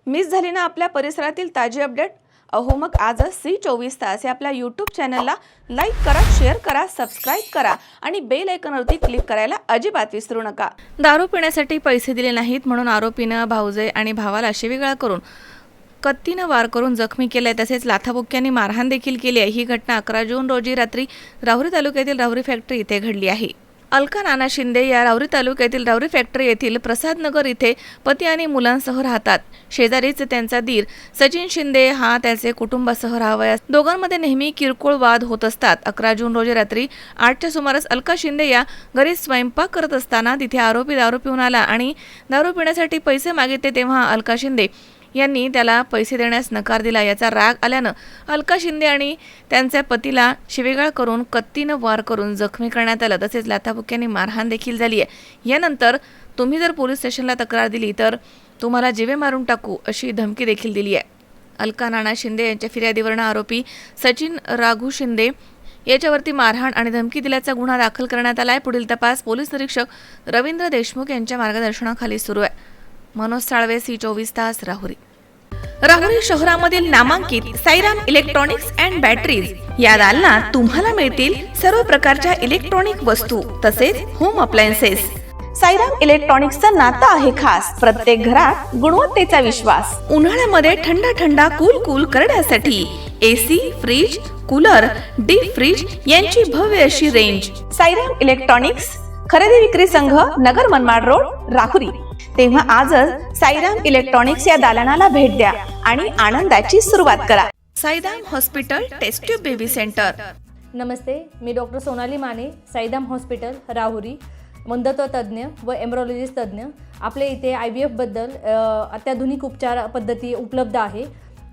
Miss झाली ना आपल्या परिसरातील ताजी अपडेट? अहो मग आजच C24 या आपल्या यूट्यूब चॅनलला लाईक करा, शेअर करा, सबस्क्राईब करा आणि बेल आयकॉनवरती क्लिक करायला अजिबात विसरू नका। दारू पिण्यासाठी पैसे दिले नाहीत म्हणून आरोपीनं भाऊजे आणि भावाला शिवीगाळ करून कत्तीने वार करून जखमी केले, तसेच लाथाबुक्क्यांनी मारहाण देखील केली आहे। ही घटना 11 जून रोजी रात्री राहुरी तालुक्यातील राहुरी फॅक्टरी येथे घडली आहे। अलका नाना शिंदे या राहुरी तालुक्यातील राहुरी फॅक्टरी येथील प्रसादनगर इथे पती आणि मुलांसह राहतात। शेजारीच त्यांचा दीर सचिन शिंदे हा त्याचे कुटुंबासह राहावयास दोघांमध्ये नेहमी किरकोळ वाद होत असतात। 11 जून रोजी रात्री 8च्या सुमारास अलका शिंदे या घरी स्वयंपाक करत असताना तिथे आरोपी दारू पिऊन आला आणि दारू पिण्यासाठी पैसे मागितले, तेव्हा अलका शिंदे यांनी त्याला पैसे देण्यास नकार दिला। याचा राग आल्यानं अलका शिंदे आणि त्यांच्या पतीला शिवीगाळ करून कत्तीने वार करून जखमी करण्यात आलं, तसेच लाथाबुक्क्यांनी मारहाण देखील झाली आहे। यानंतर तुम्ही जर पोलीस स्टेशनला तक्रार दिली तर तुम्हाला जीवे मारून टाकू अशी धमकी देखील दिली आहे। अलका नाना शिंदे यांच्या फिर्यादीवरून आरोपी सचिन राघू शिंदे याच्यावरती मारहाण आणि धमकी दिल्याचा गुन्हा दाखल करण्यात आला आहे। पुढील तपास पोलीस निरीक्षक रवींद्र देशमुख यांच्या मार्गदर्शनाखाली सुरू आहे। मनोज साळवे, C24 राहुरी। राहुरी शहरामधील नामांकित साईराम इलेक्ट्रॉनिक्स अँड बॅटरीज या दालनात तुम्हाला मिळतील सर्व प्रकारच्या इलेक्ट्रॉनिक वस्तू तसेच होम अप्लायन्सेस। साईराम इलेक्ट्रॉनिक्सचं नातं आहे खास, प्रत्येक घरात गुणवत्तेचा विश्वास। उन्हाळ्यामध्ये थंड कूल करण्यासाठी AC, fridge, cooler, deep freeze यांची भव्य अशी रेंज। साईराम इलेक्ट्रॉनिक्स खरेदी विक्री संघ, नगर मनमाड रोड, राहुरी। तेव्हा आजच साईराम इलेक्ट्रॉनिक्स या दालनाला भेट द्या आणि आनंदाची सुरुवात करा। Sairam hospital test tube baby centre. नमस्ते, मी डॉक्टर सोनाली माने, साईराम हॉस्पिटल राहुरी, वंध्यत्व तज्ज्ञ व एम्ब्रॉलॉजिस्ट तज्ज्ञ। आपल्या इथे IVF बद्दल अत्याधुनिक उपचार पद्धती उपलब्ध आहे।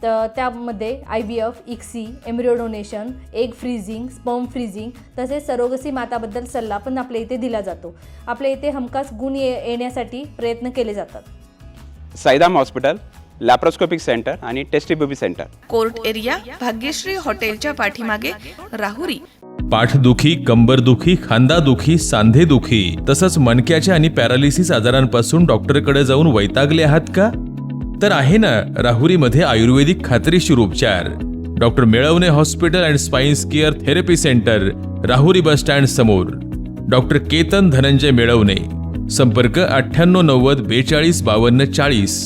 तर त्यामध्ये IVF, ICSI, embryo donation, egg freezing, sperm freezing तसेच सरोगसी माताबद्दल सल्ला पण आपल्या इथे दिला जातो। आपल्या इथे हमखास गुण येण्यासाठी प्रयत्न केले जातात। साईराम हॉस्पिटल लॅप्रोस्कोपिक सेंटर आणि test baby centre, court area, Bhagyashree हॉटेलच्या पाठीमागे, राहुरी। पाठदुखी, कंबरदुखी, खांदादुखी, सांधेदुखी तसंच मणक्याच्या आणि पॅरालिसिस आजारांपासून डॉक्टरकडे जाऊन वैतागले आहात का? तर आहे ना राहुरीमध्ये आयुर्वेदिक खात्रीशीर उपचार। Doctor Melavane hospital and spine care therapy centre, Rahuri bus stand समोर। डॉक्टर केतन धनंजय मेळवणे, संपर्क 9890 42 52 40।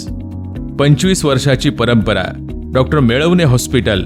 25 वर्षाची परंपरा, डॉक्टर मेळवणे हॉस्पिटल।